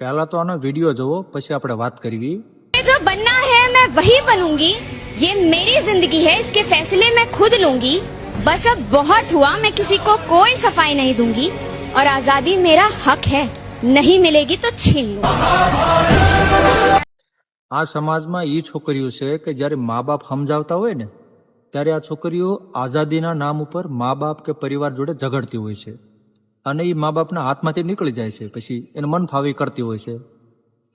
पहला तो आनो वीडियो जोवो પછી આપણે વાત કરવી। जो बनना है मैं वही बनूंगी, ये मेरी जिंदगी है, इसके फैसले मैं खुद लूंगी। बस अब बहुत हुआ, मैं किसी को कोई सफाई नहीं दूंगी और आजादी मेरा हक है, नहीं मिलेगी तो छीन लूंगी। આ સમાજમાં ઈ છોકરીઓ છે કે જ્યારે મા બાપ સમજાવતા હોય ને ત્યારે આ છોકરીઓ આઝાદીના નામ ઉપર મા બાપ કે પરિવાર જોડે ઝઘડતી હોય છે અને એ મા બાપના હાથમાંથી નીકળી જાય છે, પછી એને મન ફાવી કરતી હોય છે।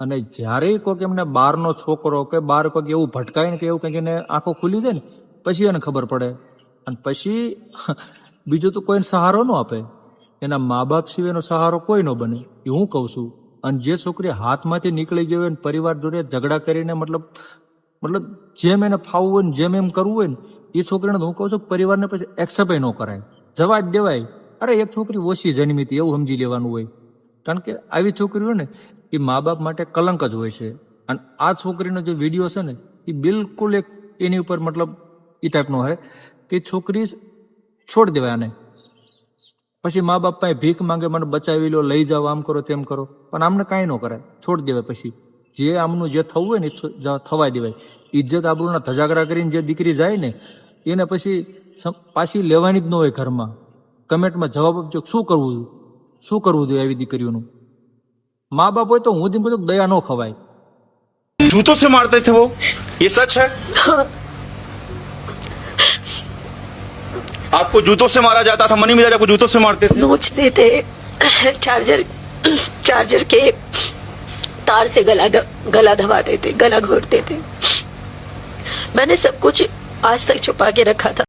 અને જ્યારે કોઈક એમને બહારનો છોકરો કે બહાર કોઈક એવું ભટકાય ને કે એવું કંઈક એને આંખો ખુલી જાય ને પછી એને ખબર પડે, અને પછી બીજું તો કોઈને સહારો ન આપે, એના મા બાપ સિવાયનો સહારો કોઈ ન બને, એ હું કહું છું। અને જે છોકરી હાથમાંથી નીકળી ગઈ હોય ને પરિવાર જોડે ઝઘડા કરીને મતલબ જેમ એને ફાવવું હોય ને જેમ એમ કરવું હોય ને એ છોકરીને હું કહું છું પરિવારને પછી એક્સેપ્ટ ન કરાય, જવા જ દેવાય। અરે એક છોકરી ઓછી જન્મી હતી એવું સમજી લેવાનું હોય, કારણ કે આવી છોકરી હોય ને એ મા બાપ માટે કલંક જ હોય છે। અને આ છોકરીનો જે વિડીયો છે ને એ બિલકુલ એક એની ઉપર મતલબ એ ટાઈપનો હોય કે છોકરી છોડ દેવાય આને, પછી મા બાપ પાસે ભીખ માંગે, મને બચાવી લો, લઈ જાઓ, આમ કરો તેમ કરો, પણ આમને કાંઈ ન કરાય, છોડ દેવાય। પછી જે આમનું જે થવું હોય ને એ થવા દેવાય। ઇજ્જત આબરૂના ધજાગરા કરીને જે દીકરી જાય ને એને પછી પાછી લેવાની જ ન હોય ઘરમાં। કમેન્ટમાં જવાબ આપજો શું કરવું જોઈએ આવી દીકરીઓનું। माँ बाप हो तो हूँ दिन को दया न खवाय। जूतों से मारते थे वो, ये सच है? आपको जूतों से मारा जाता था? मनी मिला आपको जूतों से मारते थे? नोचते थे, चार्जर के तार से गला दबाते थे, गला घोटते थे। मैंने सब कुछ आज तक छुपा के रखा था।